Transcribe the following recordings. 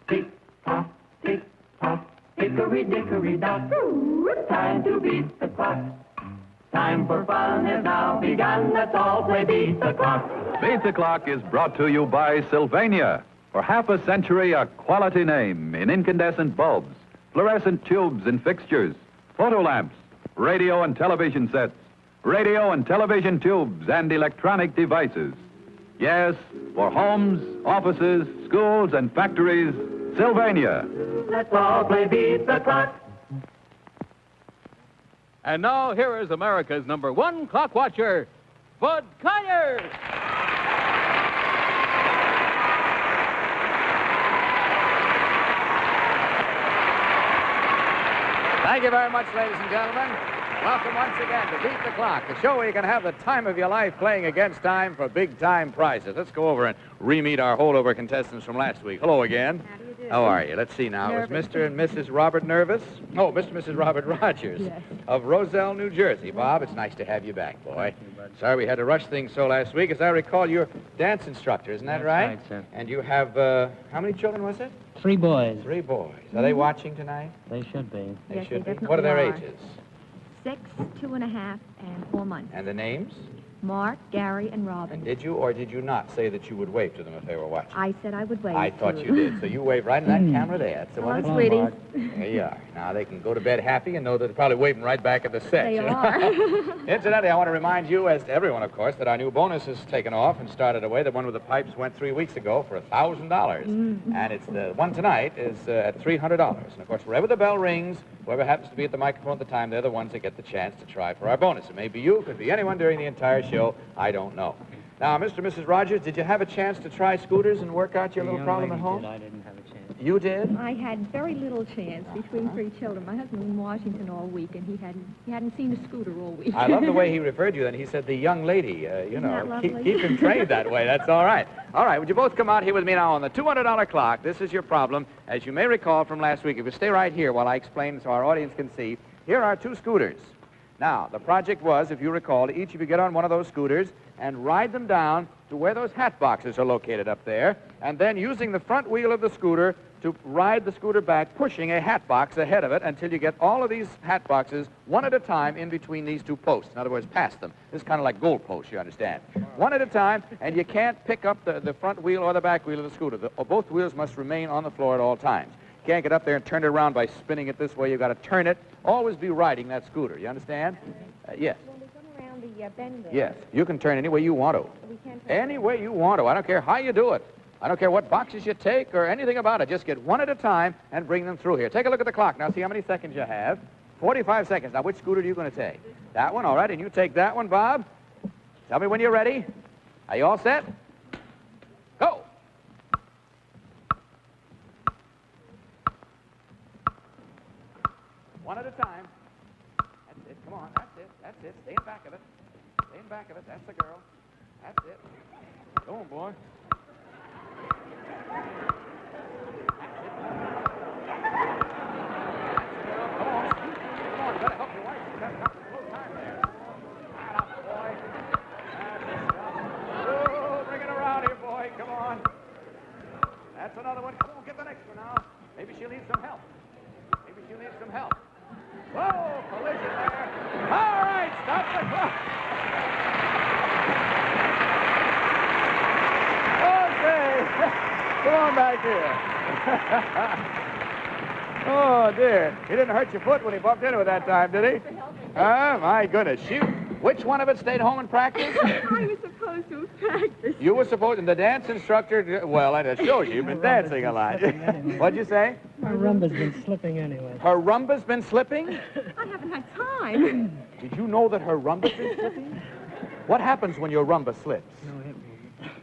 Tick-tock, tick-tock, hickory-dickory-dock. Time to beat the clock. Time for fun has now begun. Let's all play Beat the Clock. Beat the Clock is brought to you by Sylvania. For half a century, a quality name in incandescent bulbs, fluorescent tubes and fixtures, photo lamps, radio and television sets, radio and television tubes, and electronic devices. Yes, for homes, offices, schools, and factories, Sylvania. Let's all play Beat the Clock. And now, here is America's #1 clock watcher, Bud Connors. Thank you very much, ladies and gentlemen. Welcome once again to Beat the Clock, the show where you can have the time of your life playing against time for big-time prizes. Let's go over and re-meet our holdover contestants from last week. Hello again. How do you do? How are you? Let's see now. Nervous. Is Mr. and Mrs. Robert nervous? Oh, Mr. and Mrs. Robert Rogers Yes. of Roselle, New Jersey. Bob, it's nice to have you back, boy. Sorry we had to rush things so last week. As I recall, you're dance instructor, isn't that That's right? right, sir. And you have, how many children was it? 3 boys. 3 boys. Are they watching tonight? They should be. They Yes, should they be. What are their definitely are. ages? 6, 2.5, and 4 months. And the names? Mark, Gary, and And Robin. did you or did you not say that you would wave to them if they were watching? I said I would wait. I thought you did. So you waved right in that camera there. That's the one. Hello, that's- sweeties. There you are. Now they can go to bed happy and know that they're probably waving right back at the set. They you know? are. Incidentally, I want to remind you, as to everyone, of course, that our new bonus has taken off and started away. The one with the pipes went 3 weeks ago for $1,000. And it's the one tonight is at $300. And, of course, wherever the bell rings, whoever happens to be at the microphone at the time, they're the ones that get the chance to try for our bonus. It may be you, could be anyone during the entire show. I don't know. Now, Mr. and Mrs. Rogers, did you have a chance to try scooters and work out your The little young problem at lady home? did. I didn't have a chance. You did? I had very little chance between 3 children. My husband was in Washington all week, and he hadn't seen a scooter all week. I love the way he referred to you, and he said the young lady. Isn't that keep lovely? him trained that way. That's all right. All right, would you both come out here with me now on the $200 clock? This is your problem. As you may recall from last week, if you stay right here while I explain so our audience can see, here are 2 scooters. Now, the project was, if you recall, each of you get on one of those scooters and ride them down to where those hat boxes are located up there, and then using the front wheel of the scooter to ride the scooter back, pushing a hat box ahead of it until you get all of these hat boxes one at a time in between these 2 posts. In other words, past them. This is kind of like goal posts, you understand. One at a time, and you can't pick up the front wheel or the back wheel of the scooter. Both wheels must remain on the floor at all times. You can't get up there and turn it around by spinning it this way. You've got to turn it. Always be riding that scooter. You understand? Yes. When we come around the bend there, Yes. You can turn any way you want to. we can't turn Any way you want to. I don't care how you do it. I don't care what boxes you take or anything about it. Just get one at a time and bring them through here. Take a look at the clock. Now, see how many seconds you have. 45 seconds. Now, which scooter are you going to take? That one, all right. And you take that one, Bob. Tell me when you're ready. Are you all set? Go. One at a time. That's it. Come on. That's it. That's it. Stay in back of it. Stay in back of it. That's the girl. That's it. Go on, boy. Come on. Come on. You better help your wife. She's got a slow time there. Right up, boy. That's it. Oh, bring it around here, boy. Come on. That's another one. Come on, get the next one now. Maybe she'll need some help. Maybe she'll need some help. Whoa, collision there. All right, stop the clock. Okay. Come on back here. Oh, dear. He didn't hurt your foot when he bumped into it that time, did he? Oh, my goodness. Shoot. Which one of it stayed home and practiced? I was supposed to practice. You were supposed, and the dance instructor, well, that shows you've been dancing a lot. What'd you say? My rumba's been slipping anyway. Her rumba's been slipping? I haven't had time. Did you know that her rumba's been slipping? What happens when your rumba slips? No hip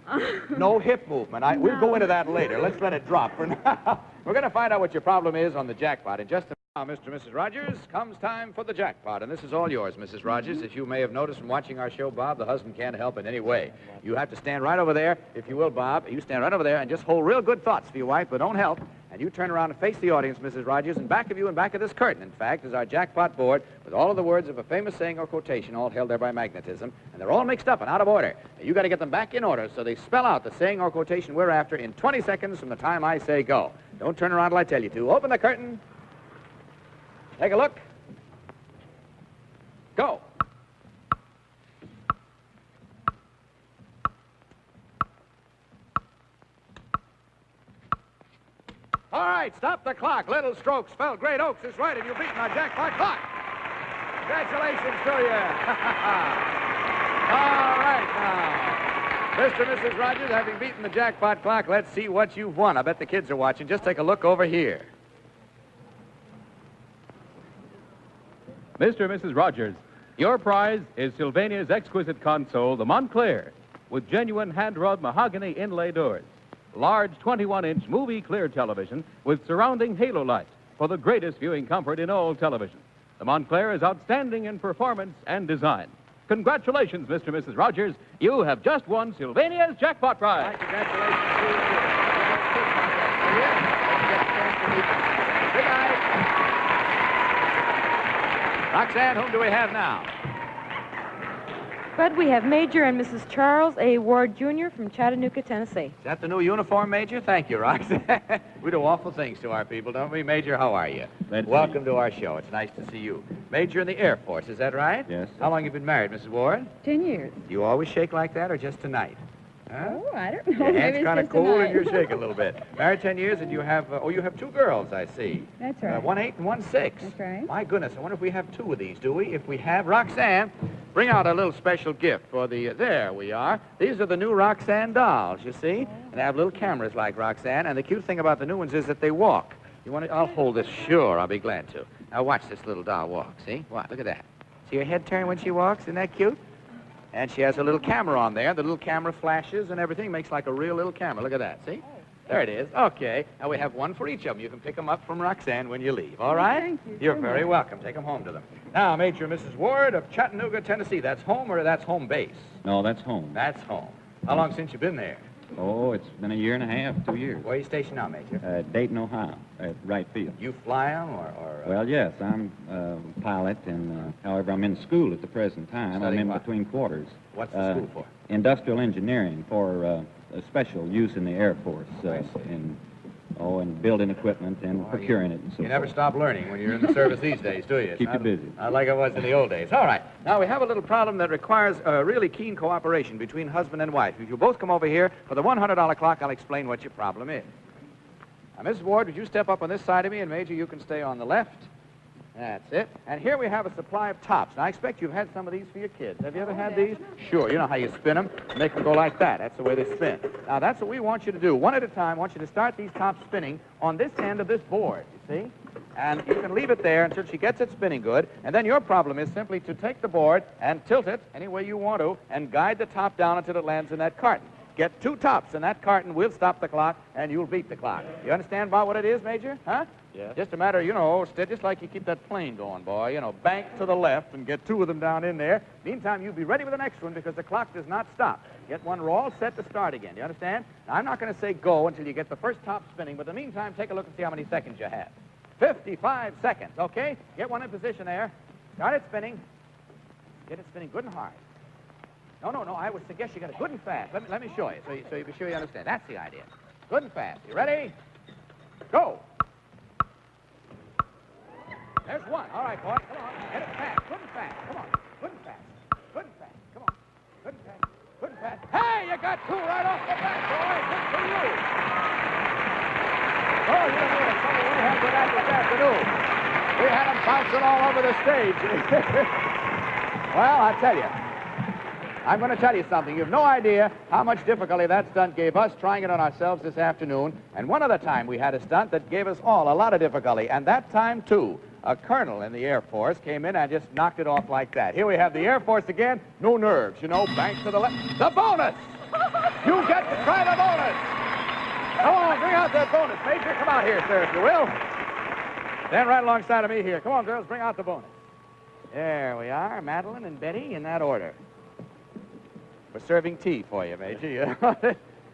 movement. No hip movement. We'll go into that later. Let's let it drop for now. We're going to find out what your problem is on the jackpot in just a minute. Now, Mr. and Mrs. Rogers, comes time for the jackpot, and this is all yours, Mrs. Rogers. As you may have noticed from watching our show, Bob, the husband can't help in any way. You have to stand right over there, if you will, Bob. You stand right over there and just hold real good thoughts for your wife, but don't help. And you turn around and face the audience, Mrs. Rogers, and back of you and back of this curtain, in fact, is our jackpot board with all of the words of a famous saying or quotation, all held there by magnetism, and they're all mixed up and out of order. You got to get them back in order so they spell out the saying or quotation we're after in 20 seconds from the time I say go. Don't turn around till I tell you to. Open the curtain. Take a look. Go. All right, stop the clock. Little Strokes spelled Great Oaks is right, and you've beaten our jackpot clock. Congratulations to you. All right, now, Mr. and Mrs. Rogers, having beaten the jackpot clock, let's see what you've won. I bet the kids are watching. Just take a look over here. Mr. and Mrs. Rogers, your prize is Sylvania's exquisite console, the Montclair, with genuine hand-rubbed mahogany inlay doors. Large 21-inch movie-clear television with surrounding halo light for the greatest viewing comfort in all television. The Montclair is outstanding in performance and design. Congratulations, Mr. and Mrs. Rogers. You have just won Sylvania's jackpot prize. Congratulations to you. Good night. Roxanne, whom do we have now? Fred, we have Major and Mrs. Charles A. Ward, Jr. from Chattanooga, Tennessee. Is that the new uniform, Major? Thank you, Roxanne. We do awful things to our people, don't we? Major, how are you? Welcome to our show. It's nice to see you. Major in the Air Force, is that right? Yes. How long have you been married, Mrs. Ward? 10 years. Do you always shake like that or just tonight? Huh? Oh, I don't know. Your Maybe hand's it's kind of just cool tonight. and you're shaking a little bit. Married 10 years and you have, you have 2 girls, I see. That's right. 1 8 and 1 6. That's right. My goodness, I wonder if we have 2 of these, do we? If we have, Roxanne, bring out a little special gift for the, there we are. These are the new Roxanne dolls, you see? And they have little cameras like Roxanne, and the cute thing about the new ones is that they walk. You want to, I'll hold this, sure, I'll be glad to. Now watch this little doll walk, see? What, look at that. See her head turn when she walks, isn't that cute? And she has a little camera on there. The little camera flashes and everything, makes like a real little camera. Look at that, see? There it is. Okay. Now we have one for each of them. You can pick them up from Roxanne when you leave, all right? Thank you. You're very welcome. Take them home to them. Now, Major and Mrs. Ward of Chattanooga, Tennessee. That's home or that's home base? No, that's home. That's home. How long since you've been there? Oh, it's been 1.5 years, 2 years. Where are you stationed now, Major? Dayton, Ohio, at right field. You fly them or Well, yes, I'm a pilot, and however, I'm in school at the present time. I'm Studying in what? between quarters. What's the school for? Industrial engineering for a special use in the Air Force, I see. in building equipment and Boy, procuring it and so You never forth. stop learning when you're in the service these days, do you? It's Keep you not- busy. Not like it was in the old days. All right. Now, we have a little problem that requires really keen cooperation between husband and wife. If you both come over here for the $100 clock, I'll explain what your problem is. Now, Mrs. Ward, would you step up on this side of me, and Major, you can stay on the left. That's it. And here we have a supply of tops. Now, I expect you've had some of these for your kids. Have you ever had these? Sure. You know how you spin them? Make them go like that. That's the way they spin. Now, that's what we want you to do. One at a time, I want you to start these tops spinning on this end of this board, you see? And you can leave it there until she gets it spinning good. And then your problem is simply to take the board and tilt it any way you want to and guide the top down until it lands in that carton. Get 2 tops in that carton, we'll stop the clock, and you'll beat the clock. You understand about what it is, Major? Huh? Yeah. Just a matter, just like you keep that plane going, boy. Bank to the left and get 2 of them down in there. Meantime, you'll be ready with the next one because the clock does not stop. Get one roll, set to start again. You understand? Now, I'm not going to say go until you get the first top spinning, but in the meantime, take a look and see how many seconds you have. 55 seconds, okay? Get one in position there. Start it spinning. Get it spinning good and hard. No, I would suggest you get it good and fast. Let me show you so you be sure you understand. That's the idea. Good and fast. You ready? Go. There's one. All right, boy. Come on. Get it fast. Good and fast. Come on. Good and fast. Good and fast. Come on. Good and fast. Good and fast. Hey, you got 2 right off the bat, boy. Good for you. Oh, you don't know the trouble we had with that this afternoon. We had them bouncing all over the stage. Well, I tell you. I'm going to tell you something. You have no idea how much difficulty that stunt gave us trying it on ourselves this afternoon. And one other time we had a stunt that gave us all a lot of difficulty. And that time, too, a colonel in the Air Force came in and just knocked it off like that. Here we have the Air Force again. No nerves, bank to the left. The bonus! You get to try the bonus! Come on, bring out that bonus. Major, come out here, sir, if you will. Stand right alongside of me here. Come on, girls, bring out the bonus. There we are, Madeline and Betty, in that order. We're serving tea for you, Major.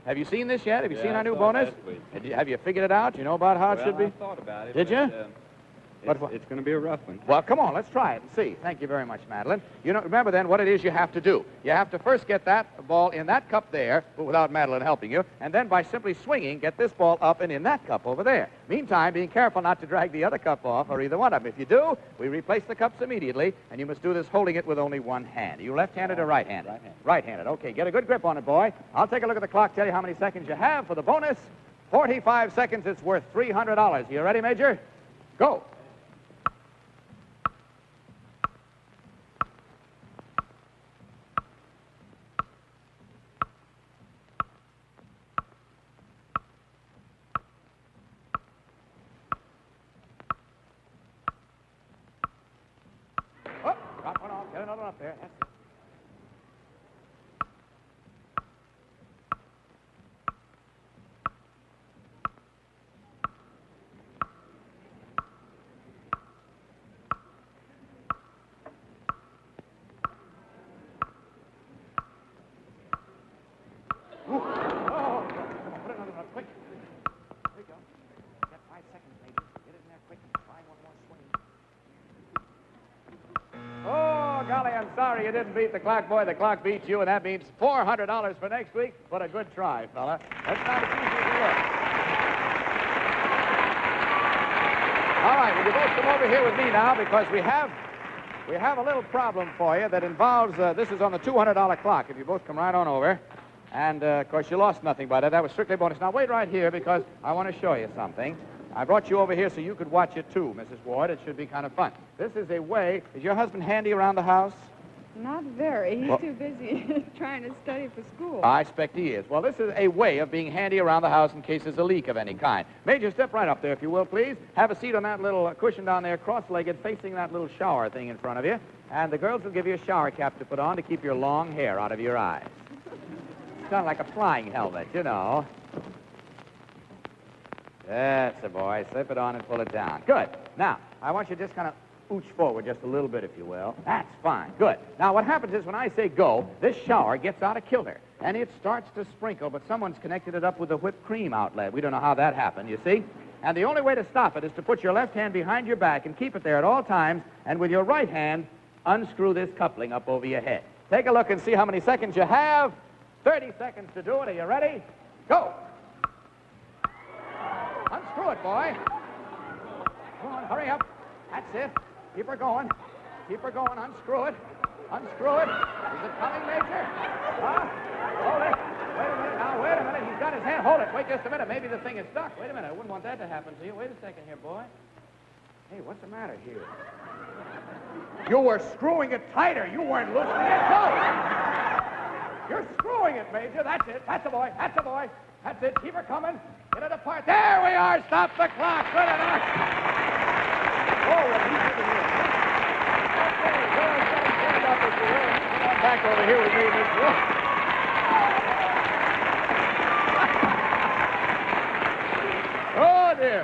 Have you seen this yet? Have you seen I our new saw it bonus? last week. Have you figured it out? You know about how it should be? I thought about it. Did but, you? It's going to be a rough one. Well, come on, let's try it and see. Thank you very much, Madeline. You know, remember then what it is you have to do. You have to first get that ball in that cup there, without Madeline helping you, and then by simply swinging, get this ball up and in that cup over there. Meantime, being careful not to drag the other cup off or either one of them. If you do, we replace the cups immediately, and you must do this holding it with only one hand. Are you left-handed or right-handed? Right-handed. Right-handed. Okay, get a good grip on it, boy. I'll take a look at the clock, tell you how many seconds you have for the bonus. 45 seconds, it's worth $300. You ready, Major? Go. Oh, drop one off. Get another one up there. That's it. Ooh. Oh, come on, put another one up, quick. There you go. You got 5 seconds, Major. Get it in there quick. Try one more swing. Oh, golly, I'm sorry you didn't beat the clock, boy. The clock beat you, and that means $400 for next week. What a good try, fella. That's not as easy as it looks. All right, well, you both come over here with me now because we have a little problem for you that involves, this is on the $200 clock. If you both come right on over. And, of course, you lost nothing by that. That was strictly bonus. Now, wait right here because I want to show you something. I brought you over here so you could watch it, too, Mrs. Ward. It should be kind of fun. This is a way. Is your husband handy around the house? Not very. He's Well- too busy trying to study for school. I expect he is. Well, this is a way of being handy around the house in case there's a leak of any kind. Major, step right up there, if you will, please. Have a seat on that little cushion down there, cross-legged, facing that little shower thing in front of you. And the girls will give you a shower cap to put on to keep your long hair out of your eyes. It's kind of like a flying helmet, you know. That's it, boy. Slip it on and pull it down. Good. Now, I want you to just kind of ooch forward just a little bit, if you will. That's fine. Good. Now, what happens is when I say go, this shower gets out of kilter, and it starts to sprinkle, but someone's connected it up with a whipped cream outlet. We don't know how that happened, you see? And the only way to stop it is to put your left hand behind your back and keep it there at all times, and with your right hand, unscrew this coupling up over your head. Take a look and see how many seconds you have. 30 seconds to do it. Are you ready? Go. Unscrew it, boy. Come on, hurry up. That's it. Keep her going. Keep her going. Unscrew it. Unscrew it. Is it coming, Major? Huh? Hold it. Wait a minute now. Wait a minute. He's got his hand. Hold it. Wait just a minute. Maybe the thing is stuck. Wait a minute. I wouldn't want that to happen to you. Wait a second here, boy. Hey, what's the matter here? You were screwing it tighter. You weren't loosening it. Go. You're screwing it, Major. That's it. That's the boy. That's the boy. That's it. Keep her coming. Get it apart. There we are. Stop the clock. Good enough. Oh, well, he's over here. Okay, girls, stand up if you will. Come on back over here with me, Miss Wolf. Oh, dear.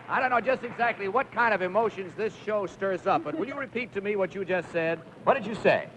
I don't know just exactly what kind of emotions this show stirs up, but will you repeat to me what you just said? What did you say?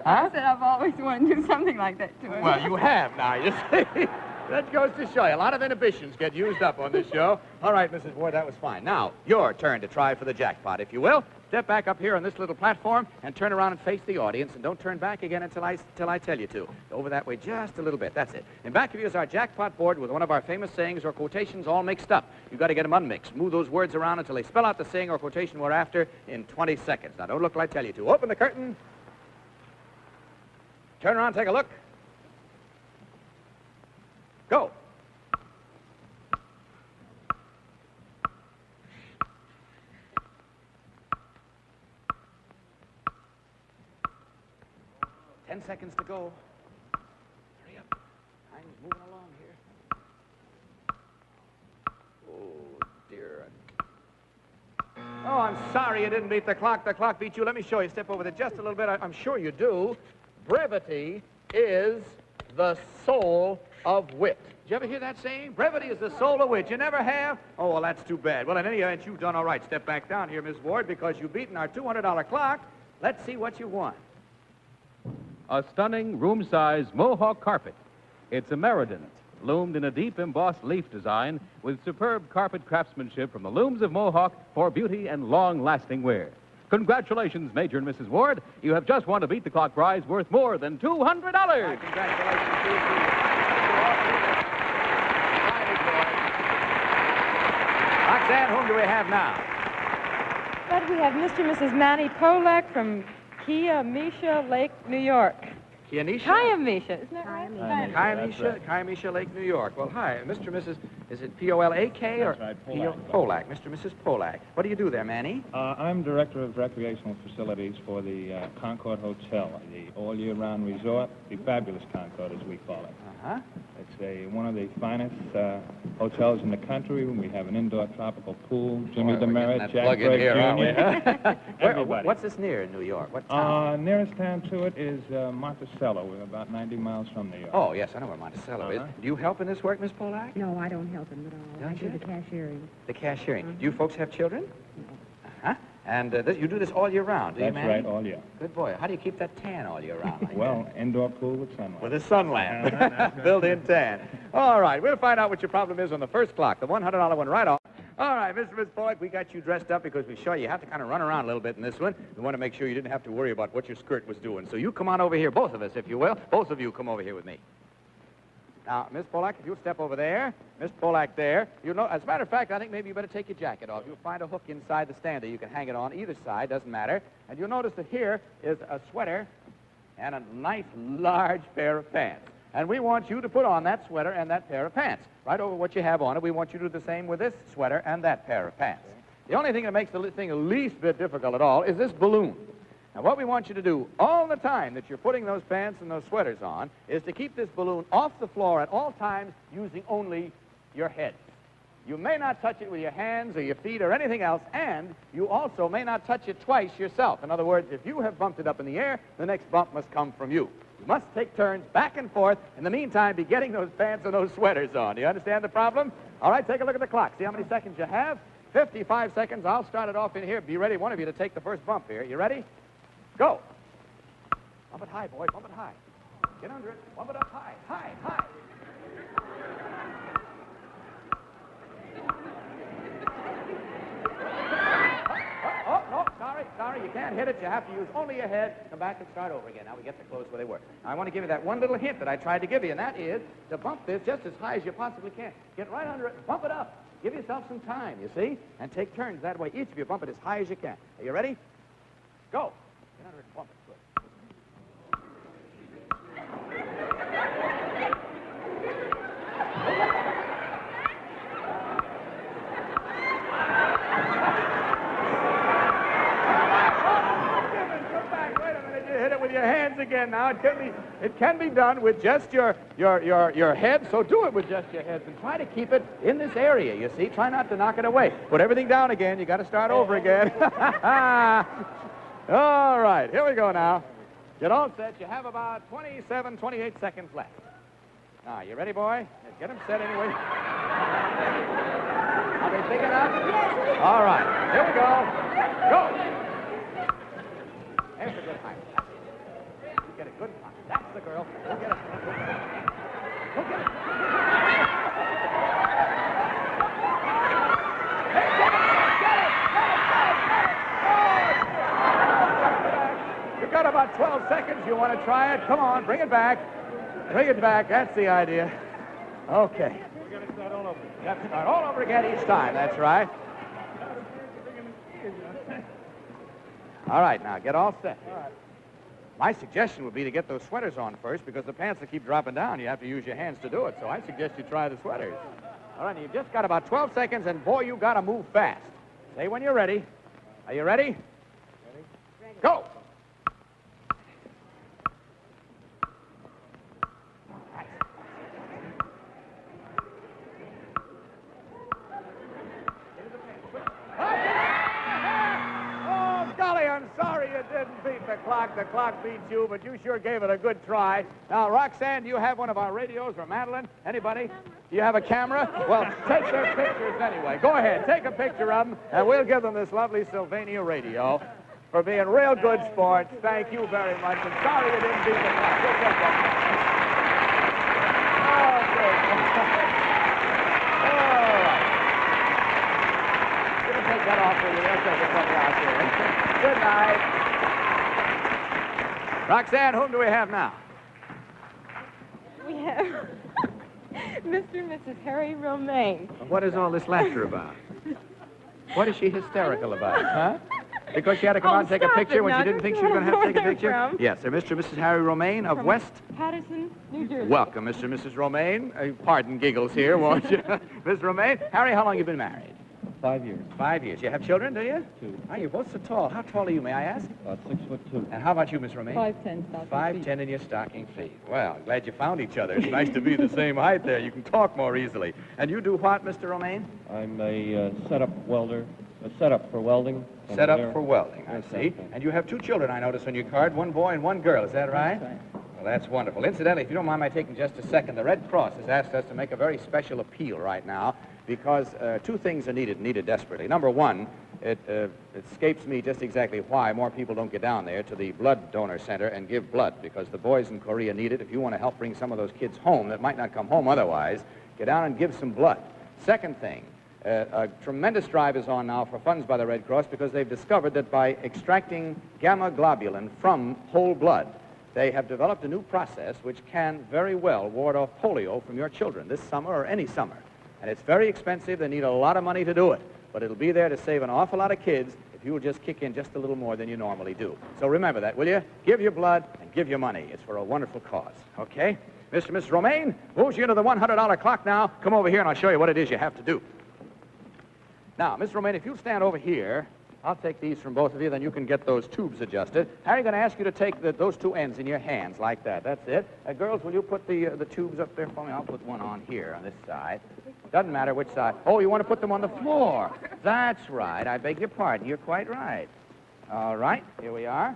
I said I've always wanted to do something like that to him. Well, you have now, you see. That goes to show you. A lot of inhibitions get used up on this show. All right, Mrs. Ward, that was fine. Now, your turn to try for the jackpot, if you will. Step back up here on this little platform and turn around and face the audience, and don't turn back again until I tell you to. Over that way just a little bit. That's it. In back of you is our jackpot board with one of our famous sayings or quotations all mixed up. You've got to get them unmixed. Move those words around until they spell out the saying or quotation we're after in 20 seconds. Now, don't look till I tell you to. Open the curtain. Turn around, take a look. Go. Ten seconds to go. Hurry up. Time's moving along here. Oh, dear. Oh, I'm sorry you didn't beat the clock. The clock beat you. Let me show you. Step over there just a little bit. I'm sure you do. Brevity is the soul of wit. Did you ever hear that saying? Brevity is the soul of wit. You never have? Oh, well, that's too bad. Well, in any event, you've done all right. Step back down here, Miss Ward, because you've beaten our $200 clock. Let's see what you won. A stunning room-size Mohawk carpet It's a Meriden, loomed in a deep embossed leaf design with superb carpet craftsmanship from the looms of Mohawk for beauty and long-lasting wear. Congratulations, Major and Mrs. Ward. You have just won a Beat the Clock prize worth more than $200. Congratulations to you. Roxanne, whom do we have now? But we have Mr. and Mrs. Manny Polak from Kiamisha Lake, New York. Kiamisha? Kiamisha, isn't that right? Kiamisha Lake, New York. Well, hi, Mr. and Mrs. Is it P-O-L-A-K or? That's right, Polak. Mr. and Mrs. Polak. What do you do there, Manny? I'm director of recreational facilities for the Concord Hotel, the all-year-round resort, the fabulous Concord, as we call it. Uh-huh. It's one of the finest hotels in the country. We have an indoor tropical pool. Jimmy DeMeritt, Jack Gregg Jr. Everybody. What's this near in New York? What town? Nearest town to it is Monticello. We're about 90 miles from New York. Oh, yes, I know where Monticello is. Do you help in this work, Miss Polak? No, I don't help him at all. I do the cashiering. The cashiering. Do you folks have children? Uh-huh. And you do this all year round, do you, That's Manny? right, all year. Good boy. How do you keep that tan all year round like Well, that? indoor pool with sunlight. With a sun lamp. Built-in tan. All right, we'll find out what your problem is on the first clock, the $100 one right off. All right, Mr. and Miss Polak, we got you dressed up because we saw you have to kind of run around a little bit in this one. We want to make sure you didn't have to worry about what your skirt was doing. So you come on over here, both of us, if you will. Both of you come over here with me. Now, Miss Polak, if you'll step over there, Miss Polak there. You know, as a matter of fact, I think maybe you better take your jacket off. You'll find a hook inside the stand there. You can hang it on either side, doesn't matter. And you'll notice that here is a sweater and a nice, large pair of pants. And we want you to put on that sweater and that pair of pants. Right over what you have on it, we want you to do the same with this sweater and that pair of pants. The only thing that makes the thing the least bit difficult at all is this balloon. Now, what we want you to do all the time that you're putting those pants and those sweaters on is to keep this balloon off the floor at all times using only your head. You may not touch it with your hands or your feet or anything else, and you also may not touch it twice yourself. In other words, if you have bumped it up in the air, the next bump must come from you. You must take turns back and forth. In the meantime, be getting those pants and those sweaters on. Do you understand the problem? All right, take a look at the clock. See how many seconds you have? 55 seconds. I'll start it off in here. Be ready, one of you, to take the first bump here. You ready? Go. Bump it high, boy. Bump it high. Get under it. Bump it up high. High, high. Oh, no, sorry. You can't hit it. You have to use only your head. Come back and start over again. Now we get the clothes where they were. Now, I want to give you that one little hint that I tried to give you, and that is to bump this just as high as you possibly can. Get right under it and bump it up. Give yourself some time, you see? And take turns. That way, each of you bump it as high as you can. Are you ready? Go. Get under it and bump it. Good. Come back. Wait a minute. You hit it with your hands again now. It can be done with just your head, so do it with just your heads and try to keep it in this area, you see? Try not to knock it away. Put everything down again. You got to start over again. All right, here we go now. Get all set. You have about 27, 28 seconds left. Now, you ready, boy? Get them set anyway. Are they big enough? Yes. All right, here we go. Go. There's a good height. You get a good height. That's the girl. Go get it. Go get it. You've got about 12 seconds. You want to try it? Come on, bring it back. Bring it back. That's the idea. Okay. We're going to start all over. You have to start all over again each time. That's right. All right, now get all set. All right. My suggestion would be to get those sweaters on first because the pants will keep dropping down. You have to use your hands to do it. So I suggest you try the sweaters. All right, you've just got about 12 seconds, and boy, you got to move fast. Say when you're ready. Are you ready? Ready. Go. I'm sorry you didn't beat the clock. The clock beat you, but you sure gave it a good try. Now, Roxanne, do you have one of our radios, or Madeline? Anybody? Do you have a camera? Well, take their pictures anyway. Go ahead, take a picture of them, and we'll give them this lovely Sylvania radio for being real good sports. Thank you very much, and sorry you didn't beat the clock. We'll get that. right. Roxanne, whom do we have now? We have Mr. and Mrs. Harry Romaine. What is all this laughter about? What is she hysterical about, huh? Because she had to come out and take a picture when she didn't think she was going to have to take a picture? From. Yes, sir. Mr. and Mrs. Harry Romaine of From West. Patterson, New Jersey. Welcome, Mr. and Mrs. Romaine. Pardon giggles here, won't you? Miss Romaine. Harry, how long have you been married? 5 years. 5 years. You have children, do you? 2. Oh, you're both so tall. How tall are you, may I ask? About 6'2". And how about you, Miss Romaine? 5'10" stocking 5'10" in your stocking feet. Well, glad you found each other. It's nice to be the same height there. You can talk more easily. And you do what, Mr. Romaine? I'm a setup welder, a setup for welding. Set up for welding, I see. And you have 2 children, I notice, on your card, 1 boy and 1 girl. Is that right? That's right. Well, that's wonderful. Incidentally, if you don't mind my taking just a second, the Red Cross has asked us to make a very special appeal right now because 2 things are needed desperately. Number 1, it escapes me just exactly why more people don't get down there to the blood donor center and give blood, because the boys in Korea need it. If you want to help bring some of those kids home that might not come home otherwise, get down and give some blood. Second thing, a tremendous drive is on now for funds by the Red Cross because they've discovered that by extracting gamma globulin from whole blood, they have developed a new process which can very well ward off polio from your children this summer or any summer. And it's very expensive. They need a lot of money to do it. But it'll be there to save an awful lot of kids if you will just kick in just a little more than you normally do. So remember that, will you? Give your blood and give your money. It's for a wonderful cause, okay? Mr. and Mrs. Romaine, moves you into the $100 clock now. Come over here and I'll show you what it is you have to do. Now, Miss Romaine, if you'll stand over here, I'll take these from both of you, then you can get those tubes adjusted. Harry, I'm going to ask you to take those 2 ends in your hands like that. That's it. Girls, will you put the tubes up there for me? I'll put one on here on this side. Doesn't matter which side. Oh, you want to put them on the floor. That's right. I beg your pardon. You're quite right. All right. Here we are.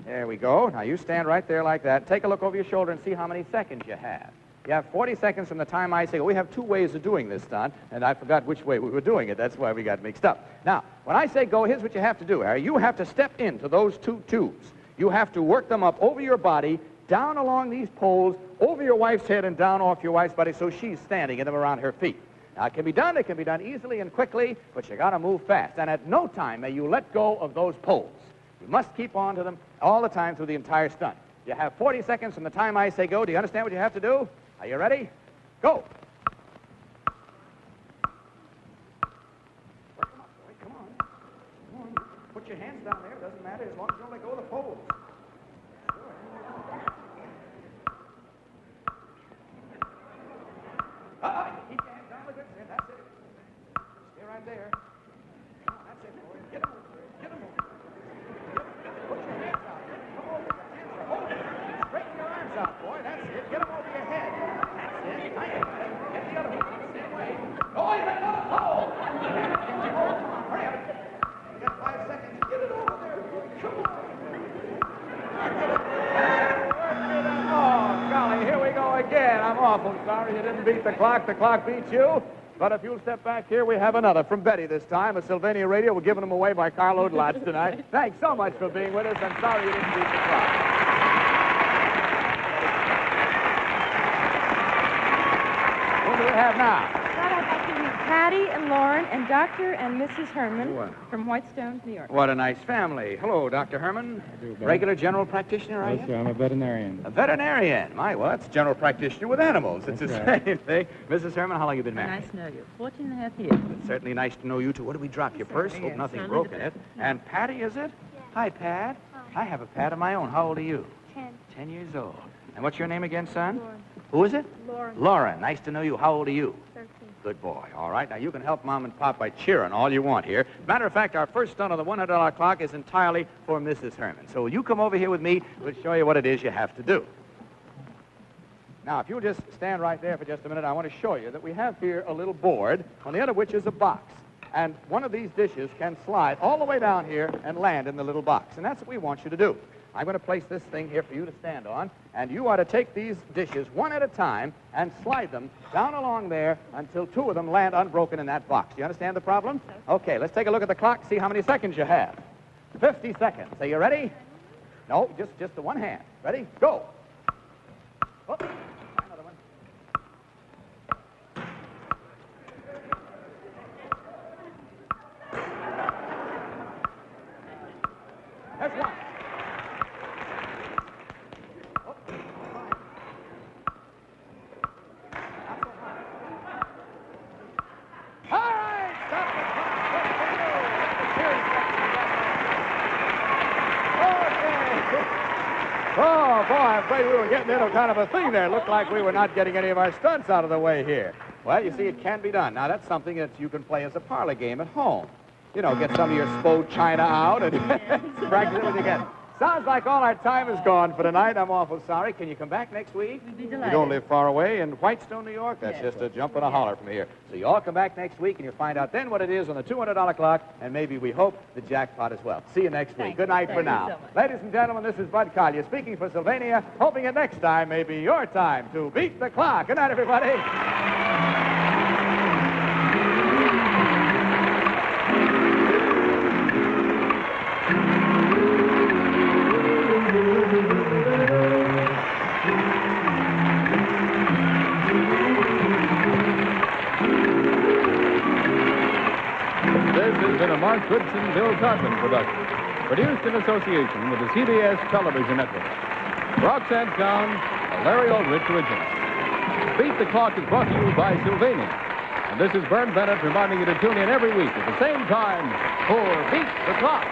There we go. Now, you stand right there like that. Take a look over your shoulder and see how many seconds you have. You have 40 seconds from the time I say, we have 2 ways of doing this, Don, and I forgot which way we were doing it. That's why we got mixed up. Now, when I say go, here's what you have to do, Harry. You have to step into those 2 tubes. You have to work them up over your body, down along these poles, over your wife's head and down off your wife's body so she's standing in them around her feet. Now, it can be done easily and quickly, but you got to move fast. And at no time may you let go of those poles. You must keep on to them all the time through the entire stunt. You have 40 seconds from the time I say go. Do you understand what you have to do? Are you ready? Go. Work them up, boy. Come on. Come on. Put your hands down there. It doesn't matter as long as you don't let go of the poles. Keep your hands down with it. That's it. Stay right there. Come on, that's it, boy. Get them over. Get them over. Put your hands out there. Come over. Your hands are open. Straighten your arms out, boy. That's it. Get them over your head. That's it. Nice. Get the other one. Same way. Oh, you got another pole. Hurry up. You got 5 seconds. Get it over there. Come on. Oh, golly, here we go again. I'm awful sorry you didn't beat the clock. The clock beat you. But if you'll step back here, we have another from Betty this time. A Sylvania radio. We're giving them away by carload lots tonight. Thanks so much for being with us. I'm sorry you didn't beat the clock. Who do we have now? I'd like to meet Patty and Lauren and Dr. and Mrs. Herman from Whitestone, New York. What a nice family. Hello, Dr. Herman. Regular general practitioner, are you? Yes, sir. I'm a veterinarian. A veterinarian. My, well, that's a general practitioner with animals. It's the same thing. Mrs. Herman, how long have you been married? Nice to know you. 14 and a half years. It's certainly nice to know you, too. What did we drop? Your purse? Hope nothing broke in it. And Patty, is it? Yeah. Hi, Pat. I have a Pat of my own. How old are you? 10. 10 years old. And what's your name again, son? Lauren. Who is it? Lauren. Lauren. Nice to know you. How old are you? 13. Good boy. All right. Now, you can help Mom and Pop by cheering all you want here. Matter of fact, our first stunt on the $100 clock is entirely for Mrs. Herman. So will you come over here with me? We'll show you what it is you have to do. Now, if you'll just stand right there for just a minute, I want to show you that we have here a little board, on the end of which is a box. And one of these dishes can slide all the way down here and land in the little box. And that's what we want you to do. I'm going to place this thing here for you to stand on, and you are to take these dishes one at a time and slide them down along there until 2 of them land unbroken in that box. Do you understand the problem? Okay, let's take a look at the clock, see how many seconds you have. 50 seconds. Are you ready? No, just the one hand. Ready? Go. Oh, another one. afraid we were getting into kind of a thing there. It looked like we were not getting any of our stunts out of the way here. Well, you see, it can be done. Now, that's something that you can play as a parlor game at home. You know, get some of your Spo china out and practice it when you get. Sounds like all our time is gone for tonight. I'm awful sorry. Can you come back next week? We'd be You delighted. don't live far away in Whitestone, New York? That's just a jump and a holler from here. So you all come back next week, and you'll find out then what it is on the $200 clock, and maybe, we hope, the jackpot as well. See you next week. Thank Good you. night Thank for you now. so much. Ladies and gentlemen, this is Bud Collier speaking for Sylvania, hoping that next time may be your time to beat the clock. Good night, everybody. This has been a Mark Goodson, Bill Cartman production, produced in association with the CBS Television Network. Roxanne Town, a Larry Aldrich original. Beat the Clock is brought to you by Sylvania. And this is Vern Bennett reminding you to tune in every week at the same time for Beat the Clock.